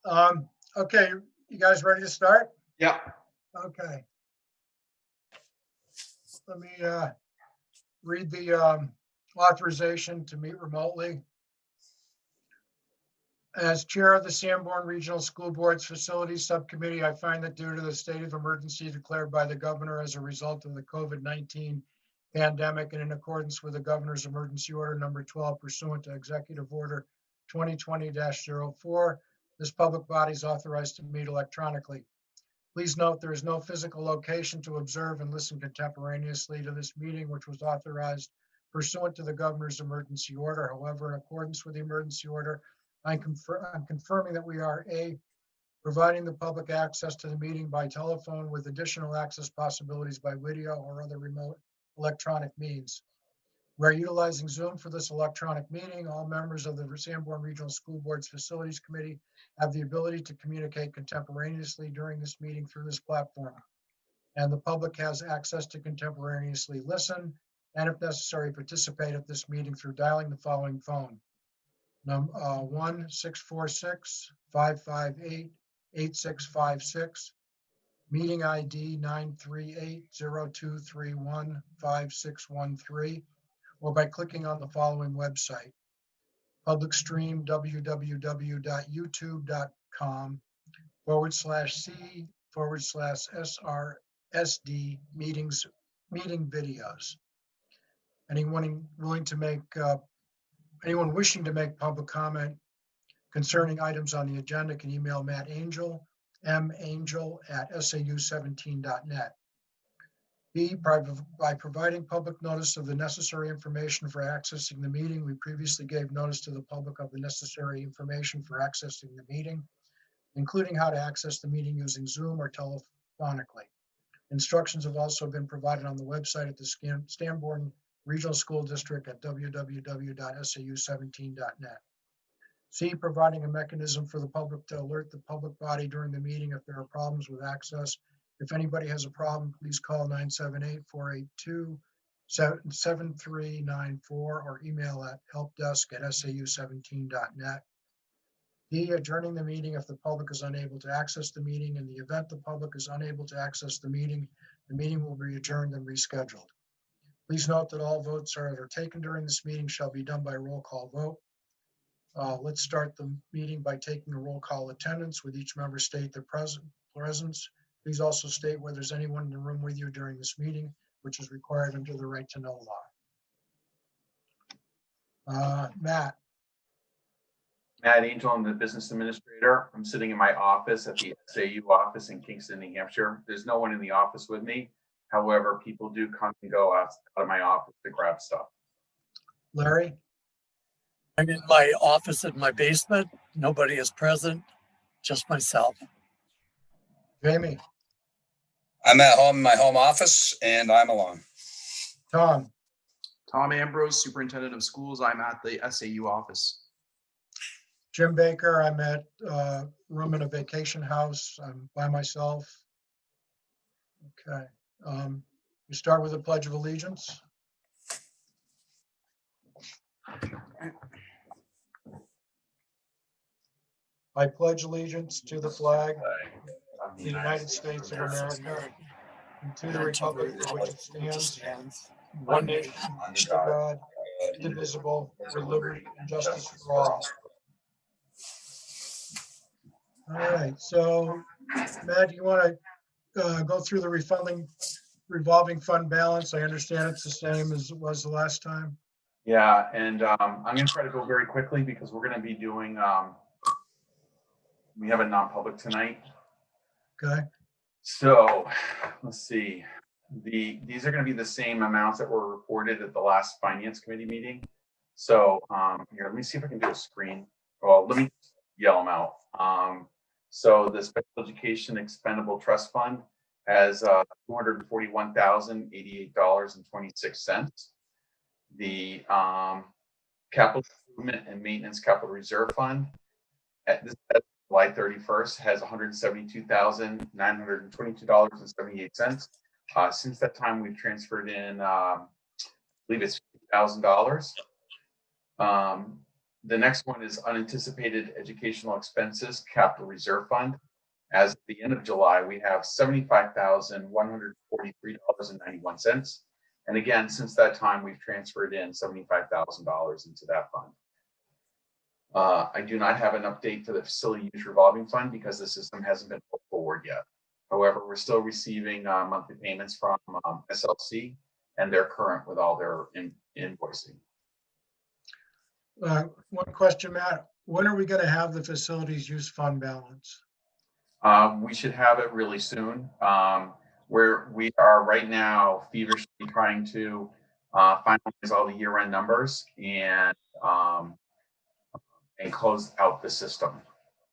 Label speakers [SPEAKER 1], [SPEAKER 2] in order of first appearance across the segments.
[SPEAKER 1] Okay, you guys ready to start?
[SPEAKER 2] Yeah.
[SPEAKER 1] Okay. Let me read the authorization to meet remotely. As chair of the Sanborn Regional School Board's Facilities Subcommittee, I find that due to the state of emergency declared by the governor as a result of the COVID-19 pandemic and in accordance with the governor's emergency order number 12 pursuant to Executive Order 2020-04, this public body is authorized to meet electronically. Please note there is no physical location to observe and listen contemporaneously to this meeting, which was authorized pursuant to the governor's emergency order. However, in accordance with the emergency order, I'm confirming that we are providing the public access to the meeting by telephone with additional access possibilities by video or other remote electronic means. We're utilizing Zoom for this electronic meeting. All members of the Sanborn Regional School Board's Facilities Committee have the ability to communicate contemporaneously during this meeting through this platform. And the public has access to contemporaneously listen and, if necessary, participate at this meeting through dialing the following phone. 1-646-558-8656, meeting ID 938-0231-5613, or by clicking on the following website: public stream www.youtube.com/C/SRSD meeting videos. Anyone wishing to make public comment concerning items on the agenda can email Matt Angel, mangel@sau17.net. B, by providing public notice of the necessary information for accessing the meeting, we previously gave notice to the public of the necessary information for accessing the meeting, including how to access the meeting using Zoom or telephonically. Instructions have also been provided on the website at the Sanborn Regional School District at www.sau17.net. C, providing a mechanism for the public to alert the public body during the meeting if there are problems with access. If anybody has a problem, please call 978-482-7394 or email at helpdesk@sau17.net. D, adjourning the meeting if the public is unable to access the meeting. In the event the public is unable to access the meeting will be adjourned and rescheduled. Please note that all votes that are taken during this meeting shall be done by roll call vote. Let's start the meeting by taking a roll call attendance. With each member state their presence. Please also state whether there's anyone in the room with you during this meeting, which is required under the right to know law. Matt.
[SPEAKER 2] Matt Angel, I'm the business administrator. I'm sitting in my office at the SAU office in Kingston, New Hampshire. There's no one in the office with me. However, people do come and go out of my office to grab stuff.
[SPEAKER 1] Larry?
[SPEAKER 3] I'm in my office in my basement. Nobody is present, just myself.
[SPEAKER 1] Jamie?
[SPEAKER 4] I'm at home in my home office and I'm alone.
[SPEAKER 1] Tom?
[SPEAKER 5] Tom Ambrose, Superintendent of Schools. I'm at the SAU office.
[SPEAKER 1] Jim Baker, I'm at room in a vacation house. I'm by myself. Okay. You start with the Pledge of Allegiance. I pledge allegiance to the flag of the United States of America and to the republic for which it stands, one nation, under God, indivisible, with liberty and justice for all. All right, so Matt, do you want to go through the revolving fund balance? I understand it's the same as it was the last time.
[SPEAKER 2] Yeah, and I'm going to try to go very quickly because we're going to be doing, we have a non-public tonight.
[SPEAKER 1] Okay.
[SPEAKER 2] So let's see. These are going to be the same amounts that were reported at the last Finance Committee meeting. So here, let me see if I can do a screen. Well, let me yell them out. So the Special Education Expendable Trust Fund has $241,088.26. The Capital Improvement and Maintenance Capital Reserve Fund at July 31st has $172,922.78. Since that time, we've transferred in, I believe it's $50,000. The next one is unanticipated educational expenses, capital reserve fund. As at the end of July, we have $75,143.91. And again, since that time, we've transferred in $75,000 into that fund. I do not have an update for the facility use revolving fund because the system hasn't been put forward yet. However, we're still receiving monthly payments from SLC, and they're current with all their invoicing.
[SPEAKER 1] One question, Matt. When are we going to have the facilities use fund balance?
[SPEAKER 2] We should have it really soon. Where we are right now feverishly trying to finalize all the year-end numbers and close out the system.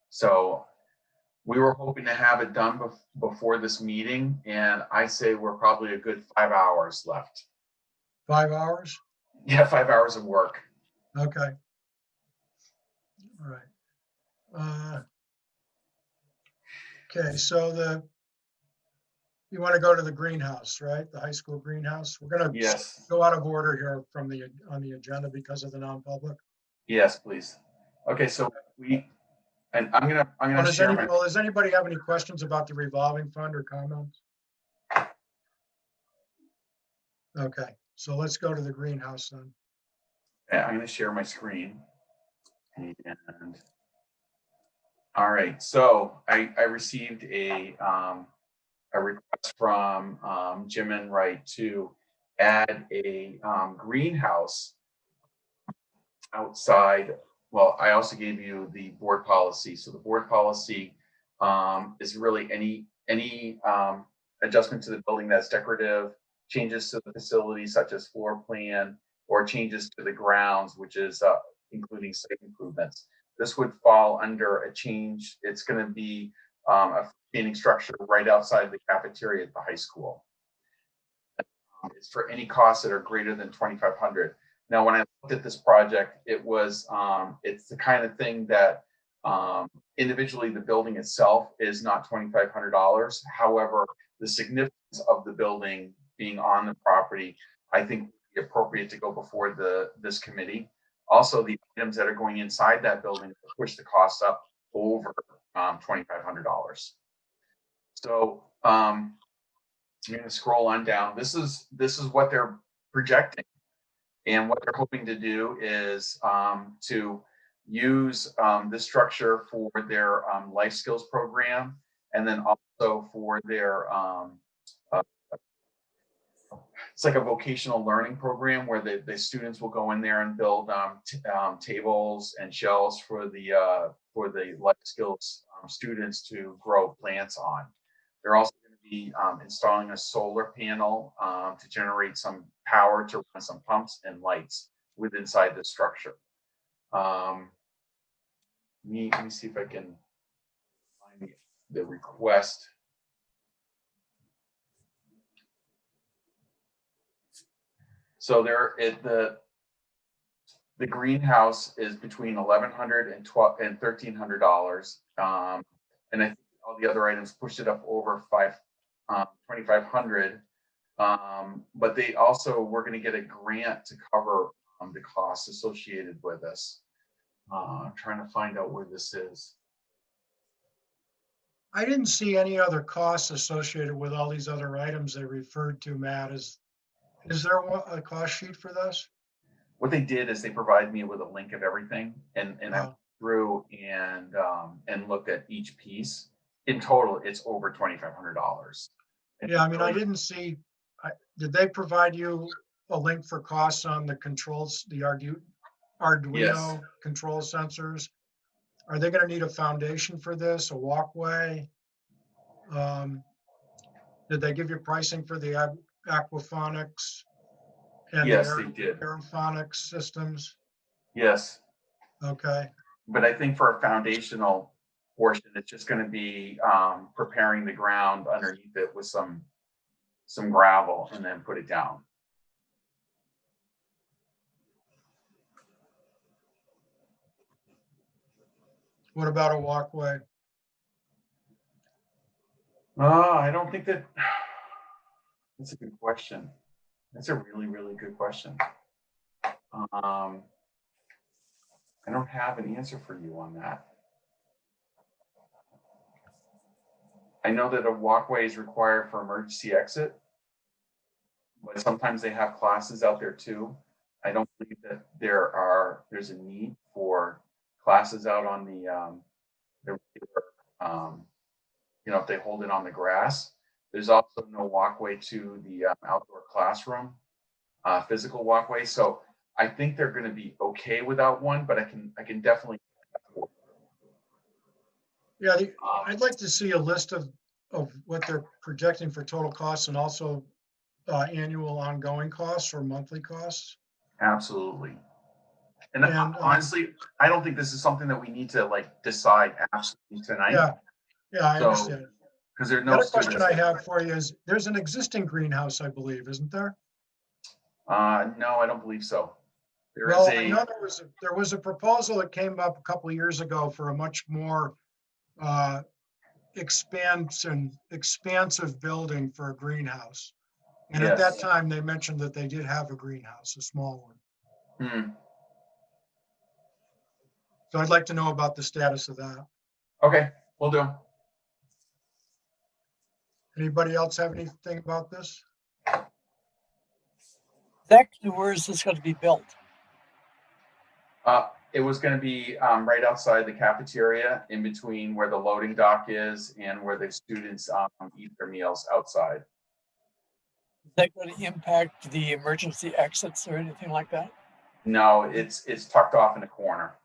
[SPEAKER 2] So we were hoping to have it done before this meeting, and I say we're probably a good 5 hours left.
[SPEAKER 1] 5 hours?
[SPEAKER 2] Yeah, 5 hours of work.
[SPEAKER 1] Okay. All right. Okay, so you want to go to the greenhouse, right? The high school greenhouse. We're going to
[SPEAKER 2] Yes.
[SPEAKER 1] go out of order here on the agenda because of the non-public.
[SPEAKER 2] Yes, please. Okay, so I'm gonna share my.
[SPEAKER 1] Does anybody have any questions about the revolving fund or comments? Okay, so let's go to the greenhouse then.
[SPEAKER 2] I'm going to share my screen. And all right, so I received a request from Jim and Wright to add a greenhouse outside. Well, I also gave you the board policy. So the board policy is really any adjustment to the building that's decorative, changes to the facility such as floor plan, or changes to the grounds, which is including site improvements. This would fall under a change. It's going to be a standing structure right outside the cafeteria at the high school. It's for any costs that are greater than $2,500. Now, when I looked at this project, it was it's the kind of thing that individually the building itself is not $2,500. However, the significance of the building being on the property, I think would be appropriate to go before this committee. Also, the items that are going inside that building push the costs up over $2,500. So I'm going to scroll on down. This is what they're projecting. And what they're hoping to do is to use this structure for their life skills program, and then also for their it's like a vocational learning program where the students will go in there and build tables and shelves for the life skills students to grow plants on. They're also going to be installing a solar panel to generate some power to run some pumps and lights inside the structure. Let me see if I can find the request. So the greenhouse is between $1,100 and $1,300, and I think all the other items pushed it up over $2,500. But they also were going to get a grant to cover the costs associated with this. I'm trying to find out where this is.
[SPEAKER 1] I didn't see any other costs associated with all these other items they referred to, Matt. Is there a cost sheet for this?
[SPEAKER 2] What they did is they provided me with a link of everything, and I went through and looked at each piece. In total, it's over $2,500.
[SPEAKER 1] Yeah, I mean, I didn't see. Did they provide you a link for costs on the controls, the Arduino
[SPEAKER 2] Yes.
[SPEAKER 1] control sensors? Are they going to need a foundation for this, a walkway? Did they give you pricing for the aquaponics and
[SPEAKER 2] Yes,
[SPEAKER 1] the
[SPEAKER 2] they did.
[SPEAKER 1] aeroponics systems?
[SPEAKER 2] Yes.
[SPEAKER 1] Okay.
[SPEAKER 2] But I think for a foundational portion, it's just going to be preparing the ground underneath it with some gravel and then put it down.
[SPEAKER 1] What about a walkway?
[SPEAKER 2] I don't think that. That's a good question. That's a really, really good question. I don't have an answer for you on that. I know that a walkway is required for emergency exit, but sometimes they have classes out there too. I don't believe that there's a need for classes out on the if they hold it on the grass. There's also no walkway to the outdoor classroom, physical walkway. So I think they're going to be okay without one, but I can definitely.
[SPEAKER 1] Yeah, I'd like to see a list of what they're projecting for total costs and also annual ongoing costs or monthly costs.
[SPEAKER 2] Absolutely. And
[SPEAKER 1] And,
[SPEAKER 2] honestly, I don't think this is something that we need to like decide absolutely tonight.
[SPEAKER 1] Yeah, I
[SPEAKER 2] So,
[SPEAKER 1] understand.
[SPEAKER 2] because there's
[SPEAKER 1] The
[SPEAKER 2] no
[SPEAKER 1] other question
[SPEAKER 2] students.
[SPEAKER 1] I have for you is, there's an existing greenhouse, I believe, isn't there?
[SPEAKER 2] No, I don't believe so.
[SPEAKER 1] Well, I know there was a proposal that came up a couple of years ago for a much more expansive building for a greenhouse. And at that
[SPEAKER 2] Yes.
[SPEAKER 1] time, they mentioned that they did have a greenhouse, a small one. So I'd like to know about the status of that.
[SPEAKER 2] Okay, we'll do.
[SPEAKER 1] Anybody else have anything about this?
[SPEAKER 3] Exactly where is this going to be built?
[SPEAKER 2] It was going to be right outside the cafeteria, in between where the loading dock is and where the students eat their meals outside.
[SPEAKER 3] Is that going to impact the emergency exits or anything like that?
[SPEAKER 2] No, it's tucked off in a corner.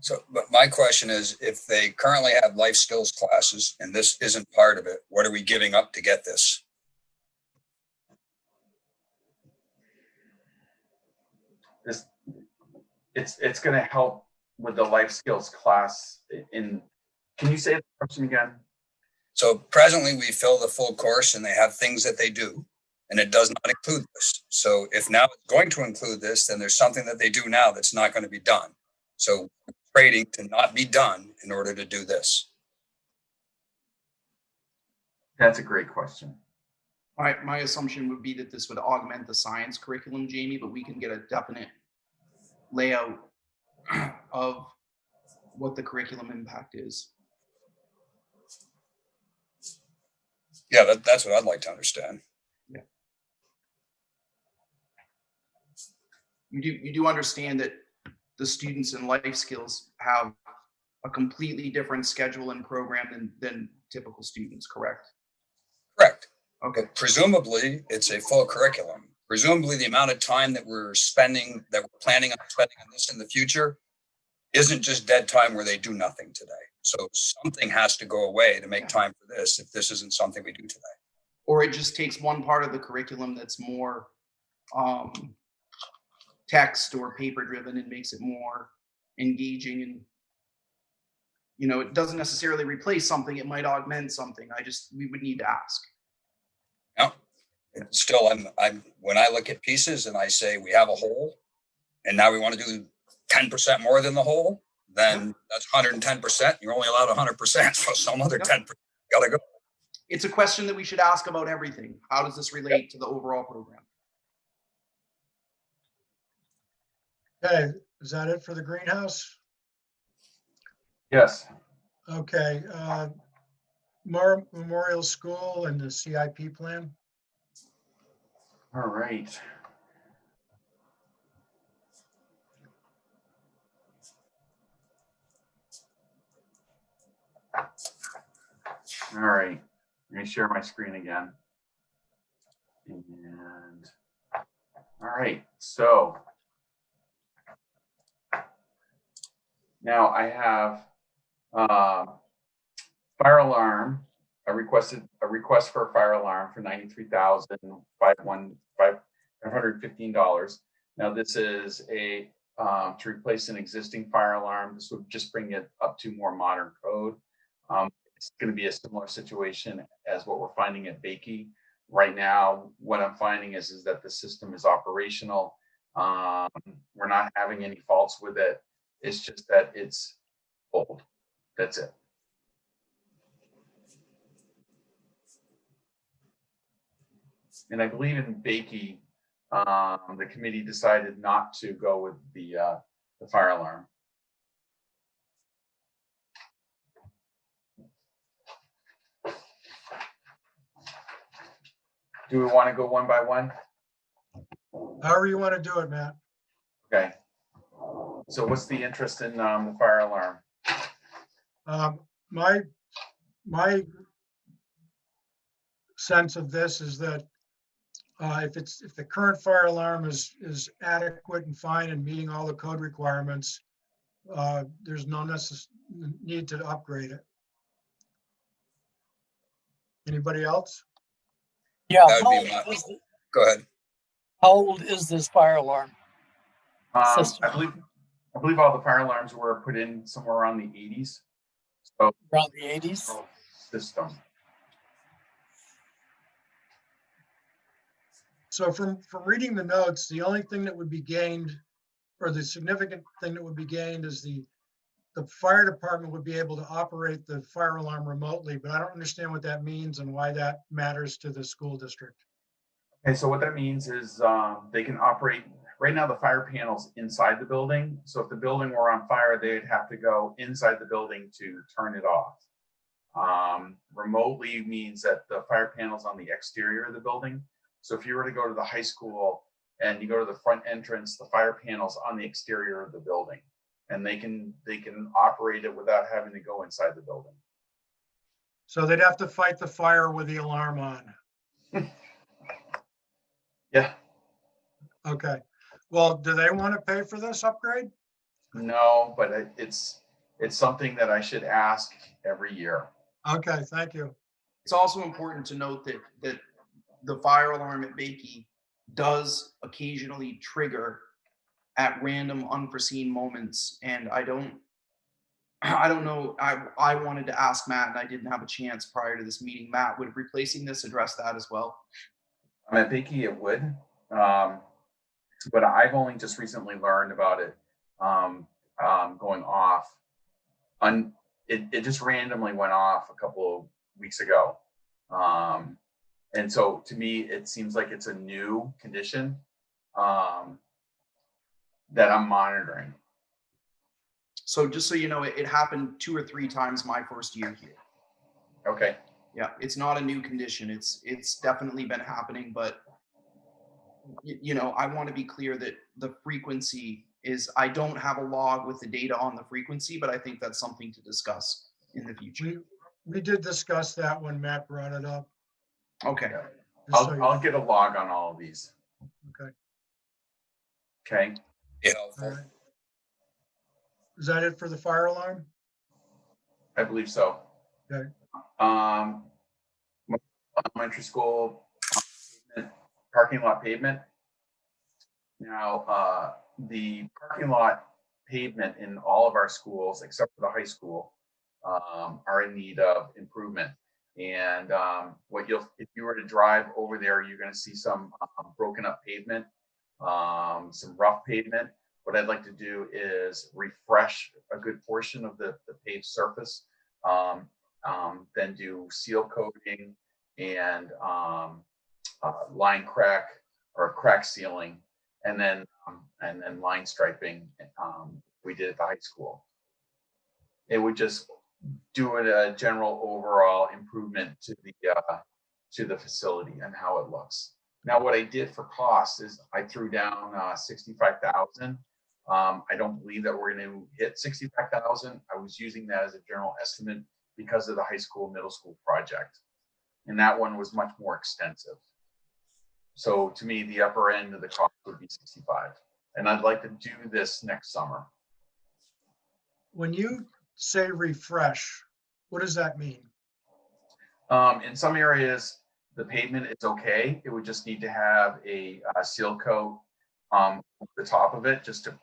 [SPEAKER 4] So, but my question is, if they currently have life skills classes and this isn't part of it, what are we giving up to get this?
[SPEAKER 2] It's going to help with the life skills class. Can you say the question again?
[SPEAKER 4] So presently we fill the full course and they have things that they do, and it does not include this. So if now it's going to include this, then there's something that they do now that's not going to be done. So trading to not be done in order to do this.
[SPEAKER 2] That's a great question.
[SPEAKER 5] My assumption would be that this would augment the science curriculum, Jamie, but we can get a definite layout of what the curriculum impact is.
[SPEAKER 4] Yeah, that's what I'd like to understand.
[SPEAKER 5] Yeah. You do understand that the students in life skills have a completely different schedule and program than typical students, correct?
[SPEAKER 4] Correct.
[SPEAKER 5] Okay.
[SPEAKER 4] But presumably it's a full curriculum. Presumably the amount of time that we're spending, that we're planning on spending on this in the future, isn't just dead time where they do nothing today. So something has to go away to make time for this if this isn't something we do today.
[SPEAKER 5] Or it just takes one part of the curriculum that's more text or paper driven and makes it more engaging, and it doesn't necessarily replace something, it might augment something. We would need to ask.
[SPEAKER 4] No, still, I'm when I look at pieces and I say we have a whole, and now we want to do 10% more than the whole, then that's 110%. You're only allowed 100%, so some other 10% gotta go.
[SPEAKER 5] It's a question that we should ask about everything. How does this relate to the overall program?
[SPEAKER 1] Okay, is that it for the greenhouse?
[SPEAKER 2] Yes.
[SPEAKER 1] Okay, Memorial School and the CIP plan.
[SPEAKER 2] All right. All right. Let me share my screen again. And all right, so now I have fire alarm. I requested a request for a fire alarm for $93,515. Now this is a to replace an existing fire alarm. This would just bring it up to more modern code. It's going to be a similar situation as what we're finding at Bakey. Right now, what I'm finding is that the system is operational. We're not having any faults with it. It's just that it's old. That's it. And I believe in Bakey, the committee decided not to go with the fire alarm. Do we want to go one by one?
[SPEAKER 1] However you want to do it, Matt.
[SPEAKER 2] Okay. So what's the interest in the fire alarm?
[SPEAKER 1] My sense of this is that if the current fire alarm is adequate and fine and meeting all the code requirements, there's no need to upgrade it. Anybody else?
[SPEAKER 3] Yeah,
[SPEAKER 4] That would be my, go ahead.
[SPEAKER 3] how old is this fire alarm system?
[SPEAKER 2] I believe all the fire alarms were put in somewhere around the 80s. So
[SPEAKER 3] Around the 80s?
[SPEAKER 2] system.
[SPEAKER 1] So from reading the notes, the only thing that would be gained, or the significant thing that would be gained, is the fire department would be able to operate the fire alarm remotely, but I don't understand what that means and why that matters to the school district.
[SPEAKER 2] Okay, so what that means is they can operate, right now the fire panel's inside the building. So if the building were on fire, they'd have to go inside the building to turn it off. Remotely means that the fire panel's on the exterior of the building. So if you were to go to the high school and you go to the front entrance, the fire panel's on the exterior of the building. And they can operate it without having to go inside the building.
[SPEAKER 1] So they'd have to fight the fire with the alarm on.
[SPEAKER 2] Yeah.
[SPEAKER 1] Okay. Well, do they want to pay for this upgrade?
[SPEAKER 2] No, but it's something that I should ask every year.
[SPEAKER 1] Okay, thank you.
[SPEAKER 5] It's also important to note that the fire alarm at Bakey does occasionally trigger at random unforeseen moments. And I don't know. I wanted to ask Matt and I didn't have a chance prior to this meeting. Matt, would replacing this address that as well?
[SPEAKER 2] At Bakey it would, but I've only just recently learned about it going off. It just randomly went off a couple of weeks ago. And so to me, it seems like it's a new condition that I'm monitoring.
[SPEAKER 5] So just so you know, it happened 2 or 3 times my first year here.
[SPEAKER 2] Okay.
[SPEAKER 5] Yeah, it's not a new condition. It's definitely been happening, but you know, I want to be clear that the frequency is, I don't have a log with the data on the frequency, but I think that's something to discuss in the future.
[SPEAKER 1] We did discuss that when Matt brought it up.
[SPEAKER 5] Okay.
[SPEAKER 2] Yeah.
[SPEAKER 1] Just so you
[SPEAKER 2] I'll
[SPEAKER 1] know.
[SPEAKER 2] get a log on all of these.
[SPEAKER 1] Okay.
[SPEAKER 2] Okay.
[SPEAKER 4] Yeah.
[SPEAKER 1] All right. Is that it for the fire alarm?
[SPEAKER 2] I believe so.
[SPEAKER 1] Okay.
[SPEAKER 2] Elementary school parking lot pavement. Now, the parking lot pavement in all of our schools, except for the high school, are in need of improvement. And if you were to drive over there, you're going to see some broken up pavement, some rough pavement. What I'd like to do is refresh a good portion of the paved surface, then do seal coating and line crack or crack sealing, and then line striping. We did at the high school. It would just do a general overall improvement to the facility and how it looks. Now, what I did for cost is I threw down $65,000. I don't believe that we're going to hit $65,000. I was using that as a general estimate because of the high school, middle school project. And that one was much more extensive. So to me, the upper end of the cost would be 65. And I'd like to do this next summer.
[SPEAKER 1] When you say refresh, what does that mean?
[SPEAKER 2] In some areas, the pavement is okay. It would just need to have a seal coat over the top of it just to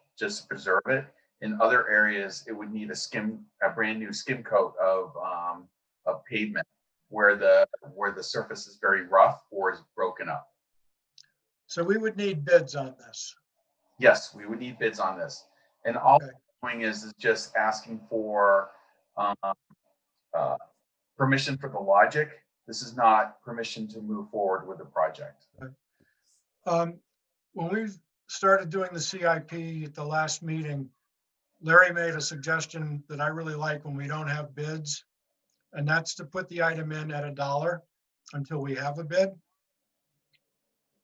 [SPEAKER 2] preserve it. In other areas, it would need a brand new skim coat of pavement where the surface is very rough or is broken up.
[SPEAKER 1] So we would need bids on this.
[SPEAKER 2] Yes, we would need bids on this. And all
[SPEAKER 1] Okay.
[SPEAKER 2] we're doing is just asking for permission for the logic. This is not permission to move forward with the project.
[SPEAKER 1] when we started doing the CIP at the last meeting, Larry made a suggestion that I really like when we don't have bids, and that's to put the item in at $1 until we have a bid.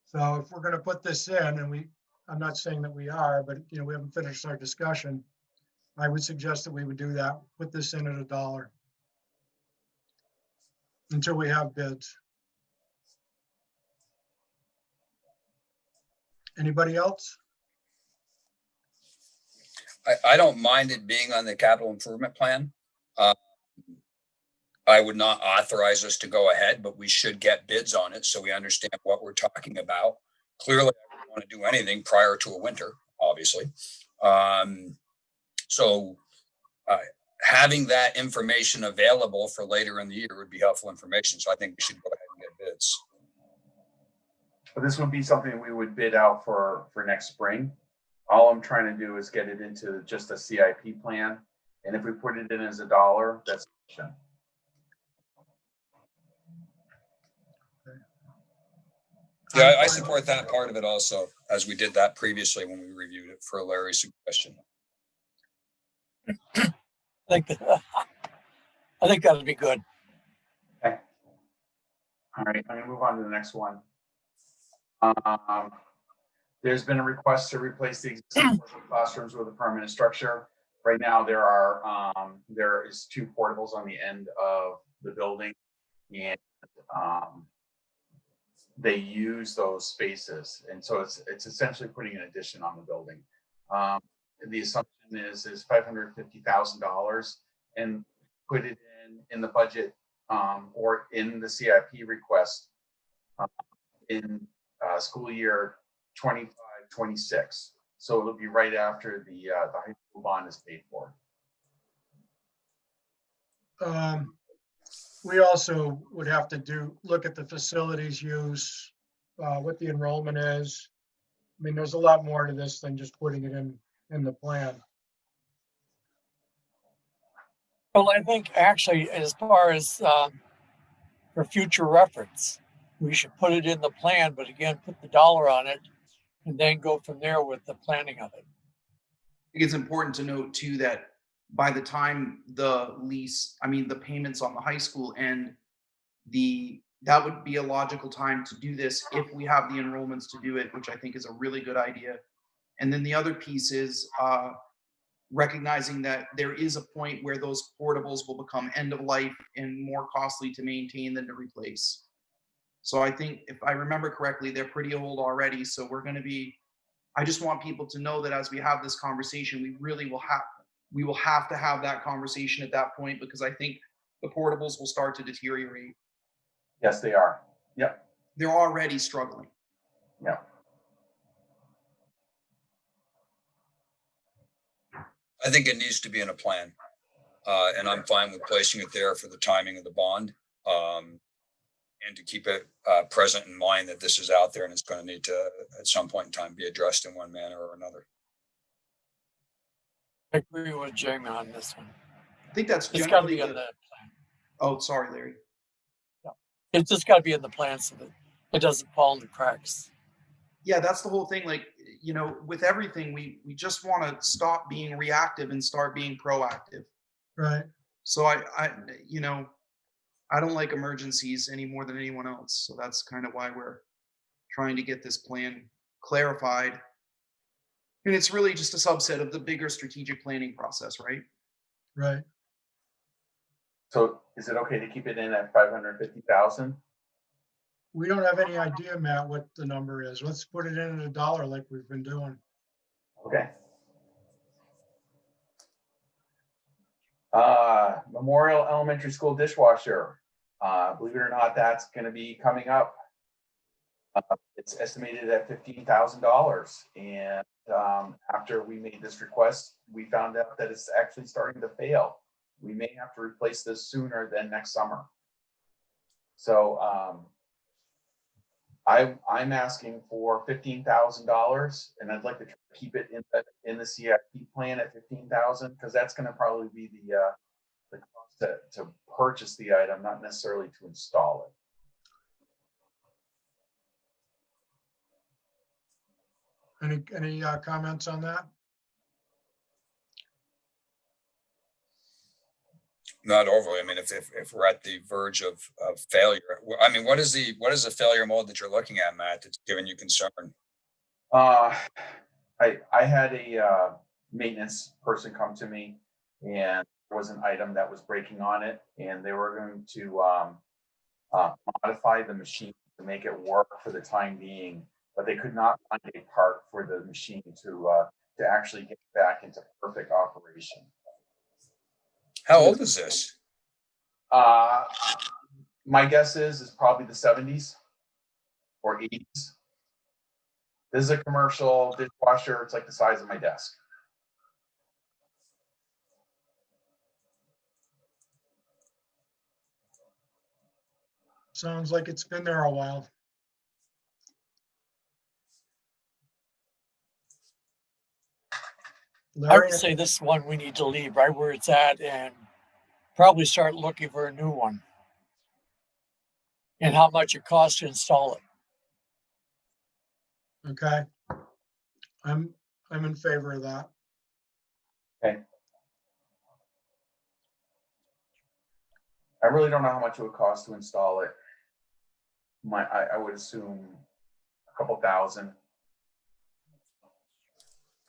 [SPEAKER 1] So if we're gonna put this in, and I'm not saying that we are, but we haven't finished our discussion, I would suggest that we would do that, put this in at $1 until we have bids. Anybody else?
[SPEAKER 4] I don't mind it being on the capital improvement plan. I would not authorize us to go ahead, but we should get bids on it so we understand what we're talking about. Clearly, I don't want to do anything prior to a winter, obviously. So having that information available for later in the year would be helpful information. So I think we should go ahead and get bids.
[SPEAKER 2] But this would be something we would bid out for next spring. All I'm trying to do is get it into just a CIP plan. And if we put it in as $1, that's sufficient.
[SPEAKER 4] Yeah, I support that part of it also, as we did that previously when we reviewed it for Larry's suggestion.
[SPEAKER 3] I think that would be good.
[SPEAKER 2] Okay. All right, I'm gonna move on to the next one. There's been a request to replace the existing classrooms with a permanent structure. Right now, there is 2 portables on the end of the building, and they use those spaces, and so it's essentially putting an addition on the building. The assumption is $550,000, and put it in the budget or in the CIP request in school year 25-26. So it'll be right after the high school bond is paid for.
[SPEAKER 1] We also would have to look at the facilities use, what the enrollment is. I mean, there's a lot more to this than just putting it in the plan.
[SPEAKER 3] Well, I think actually, as far as for future reference, we should put it in the plan, but again, put the dollar on it and then go from there with the planning of it.
[SPEAKER 5] I think it's important to note too that by the time the payments on the high school end, that would be a logical time to do this if we have the enrollments to do it, which I think is a really good idea. And then the other piece is recognizing that there is a point where those portables will become end of life and more costly to maintain than to replace. So I think if I remember correctly, they're pretty old already. So I just want people to know that as we have this conversation, we will have to have that conversation at that point, because I think the portables will start to deteriorate.
[SPEAKER 2] Yes, they are. Yep.
[SPEAKER 5] They're already struggling.
[SPEAKER 2] Yep.
[SPEAKER 4] I think it needs to be in a plan, and I'm fine with placing it there for the timing of the bond, and to keep it present in mind that this is out there and it's going to need to, at some point in time, be addressed in one manner or another.
[SPEAKER 3] I agree with Jamie on this one.
[SPEAKER 5] I think that's
[SPEAKER 3] It's got to
[SPEAKER 5] generally
[SPEAKER 3] be in the plan.
[SPEAKER 5] Oh, sorry, Larry.
[SPEAKER 3] Yeah. It's just got to be in the plan so that it doesn't fall into cracks.
[SPEAKER 5] Yeah, that's the whole thing. Like, with everything, we just want to stop being reactive and start being proactive.
[SPEAKER 1] Right.
[SPEAKER 5] So I don't like emergencies any more than anyone else. So that's kind of why we're trying to get this plan clarified. And it's really just a subset of the bigger strategic planning process, right?
[SPEAKER 1] Right.
[SPEAKER 2] So is it okay to keep it in at 550,000?
[SPEAKER 1] We don't have any idea, Matt, what the number is. Let's put it in at $1 like we've been doing.
[SPEAKER 2] Okay. Memorial Elementary School dishwasher. Believe it or not, that's going to be coming up. It's estimated at $15,000. And after we made this request, we found out that it's actually starting to fail. We may have to replace this sooner than next summer. So I'm asking for $15,000, and I'd like to keep it in the CIP plan at $15,000, because that's going to probably be the cost to purchase the item, not necessarily to install
[SPEAKER 1] Any comments on that?
[SPEAKER 4] Not overly. I mean, if we're at the verge of failure, I mean, what is the failure mode that you're looking at, Matt, that's giving you concern?
[SPEAKER 2] I had a maintenance person come to me, and there was an item that was breaking on it, and they were going to modify the machine to make it work for the time being, but they could not find a part for the machine to actually get back into perfect operation.
[SPEAKER 4] How old is this?
[SPEAKER 2] My guess is probably the 70s or 80s. This is a commercial dishwasher. It's like the size of my desk.
[SPEAKER 1] Sounds like it's been there a while.
[SPEAKER 3] I
[SPEAKER 1] Larry,
[SPEAKER 3] would say this one we need to leave right where it's at and probably start looking for a new one. And how much it costs to install it.
[SPEAKER 1] okay. I'm in favor of that.
[SPEAKER 2] Okay. I really don't know how much it would cost to install it. I would assume a couple thousand.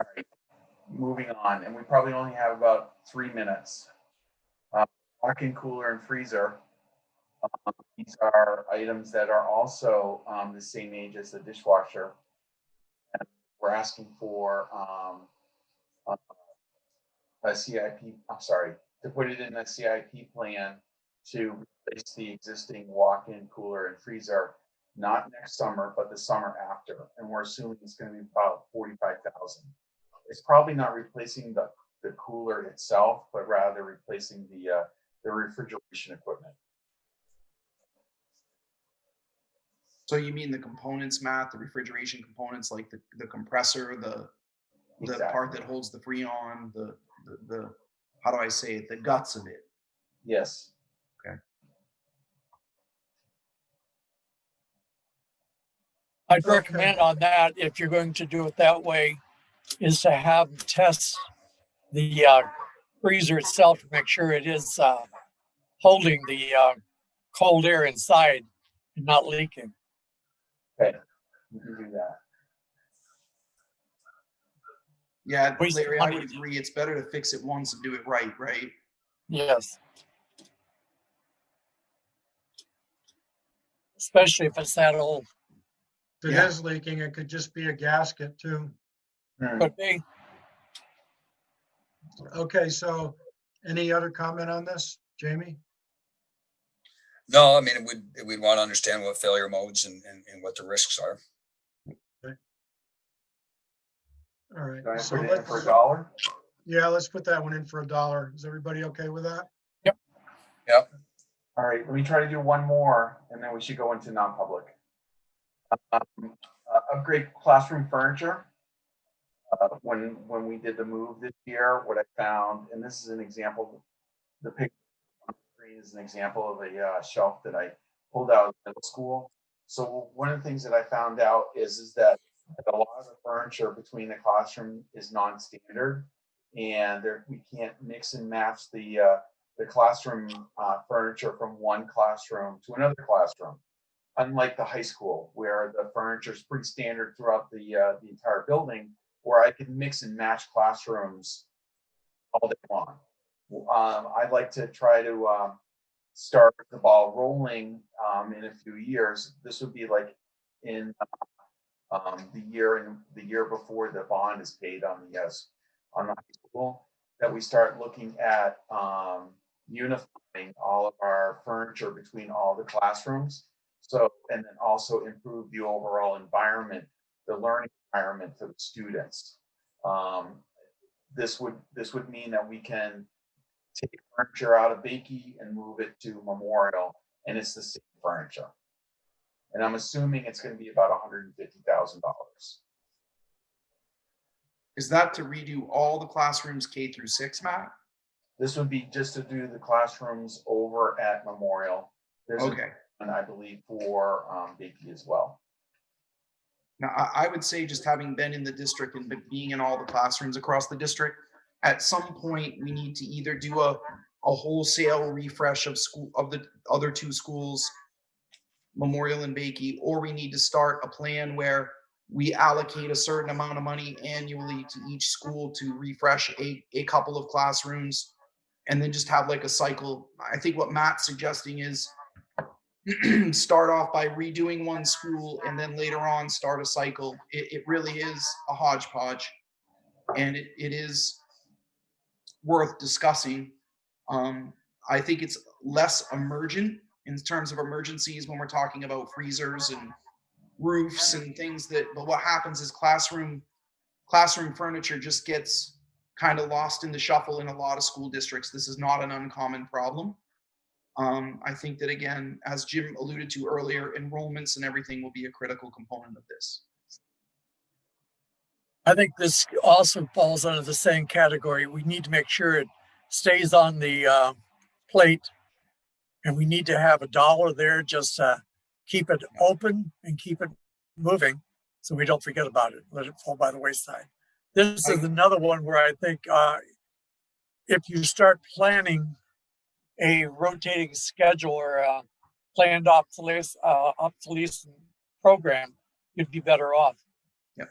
[SPEAKER 2] All right, moving on, and we probably only have about 3 minutes. Walk-in cooler and freezer. These are items that are also the same age as the dishwasher. And we're asking for a CIP, I'm sorry, to put it in a CIP plan to replace the existing walk-in cooler and freezer, not next summer, but the summer after. And we're assuming it's going to be about $45,000. It's probably not replacing the cooler itself, but rather replacing the refrigeration equipment.
[SPEAKER 5] So you mean the components, Matt, the refrigeration components, like the compressor, the
[SPEAKER 2] Exactly.
[SPEAKER 5] part that holds the Freon, the how do I say it, the guts of it.
[SPEAKER 2] Yes.
[SPEAKER 5] Okay.
[SPEAKER 3] I'd
[SPEAKER 1] Okay.
[SPEAKER 3] recommend on that, if you're going to do it that way, is to have them test the freezer itself to make sure it is holding the cold air inside and not leaking.
[SPEAKER 2] Okay. We can do that.
[SPEAKER 5] Yeah,
[SPEAKER 3] Waste
[SPEAKER 5] Larry, I
[SPEAKER 3] money.
[SPEAKER 5] would agree. It's better to fix it once and do it right, right?
[SPEAKER 3] Yes. Especially if it's that old.
[SPEAKER 1] If it
[SPEAKER 5] Yeah.
[SPEAKER 1] is leaking, it could just be a gasket too.
[SPEAKER 3] Could be.
[SPEAKER 1] Okay, so any other comment on this, Jamie?
[SPEAKER 4] No, I mean, we'd want to understand what failure modes and what the risks are.
[SPEAKER 1] All right.
[SPEAKER 2] Can I
[SPEAKER 1] So
[SPEAKER 2] put it in for $1?
[SPEAKER 1] yeah, let's put that one in for $1. Is everybody okay with that?
[SPEAKER 3] Yep.
[SPEAKER 4] Yep.
[SPEAKER 2] All right, let me try to do one more, and then we should go into non-public. Upgrade classroom furniture. When we did the move this year, what I found, and this is an example, the picture on the screen is an example of a shelf that I pulled out of middle school. So one of the things that I found out is that a lot of the furniture between the classroom is non-standard, and we can't mix and match the classroom furniture from one classroom to another classroom. Unlike the high school, where the furniture is pretty standard throughout the entire building, where I can mix and match classrooms all day long. I'd like to try to start the ball rolling in a few years. This would be like in the year before the bond is paid on the high school, that we start looking at unifying all of our furniture between all the classrooms. So, and then also improve the overall environment, the learning environment for the students. This would mean that we can take furniture out of Bakey and move it to Memorial, and it's the same furniture. And I'm assuming it's going to be about $150,000.
[SPEAKER 5] Is that to redo all the classrooms K through 6, Matt?
[SPEAKER 2] This would be just to do the classrooms over at Memorial. There's
[SPEAKER 5] Okay.
[SPEAKER 2] and I believe for Bakey as well.
[SPEAKER 5] Now, I would say, just having been in the district and being in all the classrooms across the district, at some point we need to either do a wholesale refresh of the other two schools, Memorial and Bakey, or we need to start a plan where we allocate a certain amount of money annually to each school to refresh a couple of classrooms, and then just have like a cycle. I think what Matt's suggesting is start off by redoing one school and then later on start a cycle. It really is a hodgepodge, and it is worth discussing. I think it's less emergent in terms of emergencies when we're talking about freezers and roofs and things but what happens is classroom furniture just gets kind of lost in the shuffle in a lot of school districts. This is not an uncommon problem. I think that, again, as Jim alluded to earlier, enrollments and everything will be a critical component of this.
[SPEAKER 3] I think this also falls under the same category. We need to make sure it stays on the plate, and we need to have $1 there just to keep it open and keep it moving so we don't forget about it, let it fall by the wayside. This is another one where I think if you start planning a rotating schedule or a planned obsolescence program, you'd be better off.
[SPEAKER 5] Yep.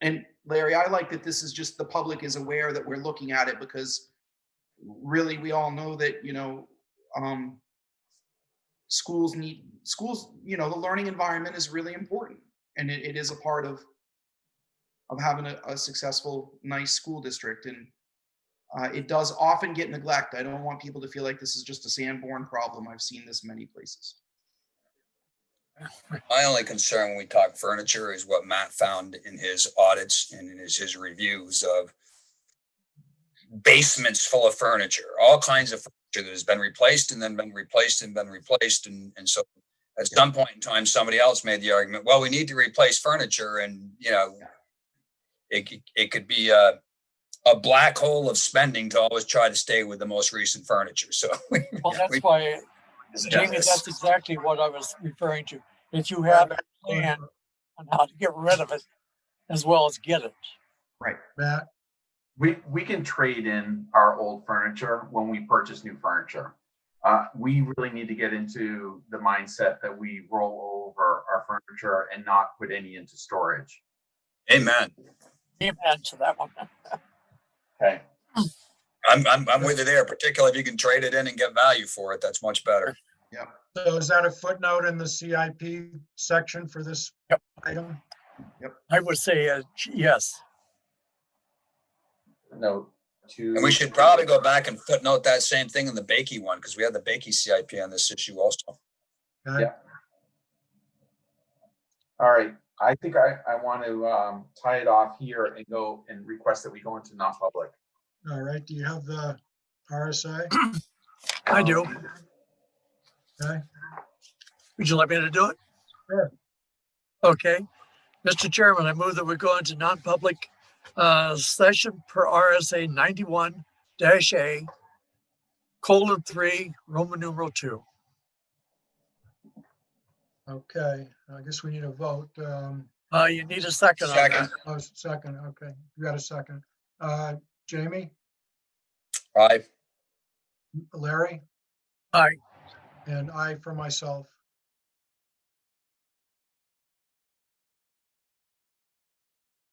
[SPEAKER 5] And Larry, I like that this is just the public is aware that we're looking at it, because really we all know that, schools, the learning environment is really important, and it is a part of having a successful, nice school district. And it does often get neglected. I don't want people to feel like this is just a Sanborn problem. I've seen this many places.
[SPEAKER 4] My only concern when we talk furniture is what Matt found in his audits and in his reviews of basements full of furniture, all kinds of furniture that has been replaced and then been replaced and been replaced. And so at some point in time, somebody else made the argument, well, we need to replace furniture. And, it could be a black hole of spending to always try to stay with the most recent furniture. So
[SPEAKER 3] That's why, Jamie, that's exactly what I was referring to. If you have a plan on how to get rid of it as well as get it.
[SPEAKER 5] Right.
[SPEAKER 1] Matt?
[SPEAKER 2] We can trade in our old furniture when we purchase new furniture. We really need to get into the mindset that we roll over our furniture and not put any into storage.
[SPEAKER 4] Amen.
[SPEAKER 3] Amen to that one.
[SPEAKER 2] Okay.
[SPEAKER 4] I'm with you there, particularly if you can trade it in and get value for it. That's much better.
[SPEAKER 5] Yeah.
[SPEAKER 1] So is that a footnote in the CIP section for this item?
[SPEAKER 3] I would say yes.
[SPEAKER 2] No.
[SPEAKER 4] And we should probably go back and footnote that same thing in the Bakey one, because we had the Bakey CIP on this issue also.
[SPEAKER 1] Okay.
[SPEAKER 2] Yeah. All right. I think I want to tie it off here and go and request that we go into non-public.
[SPEAKER 1] All right. Do you have the RSA?
[SPEAKER 3] I do.
[SPEAKER 1] Okay.
[SPEAKER 3] Would you like me to do it?
[SPEAKER 1] Sure.
[SPEAKER 3] Okay. Mr. Chairman, I move that we go into non-public session per RSA 91-A, :3, Roman numeral 2.
[SPEAKER 1] Okay. I guess we need a vote.
[SPEAKER 3] You need a second on that.
[SPEAKER 1] Oh, second. Okay. You got a second. Jamie?
[SPEAKER 4] Aye.
[SPEAKER 1] Larry?
[SPEAKER 3] Aye.
[SPEAKER 1] And I for myself.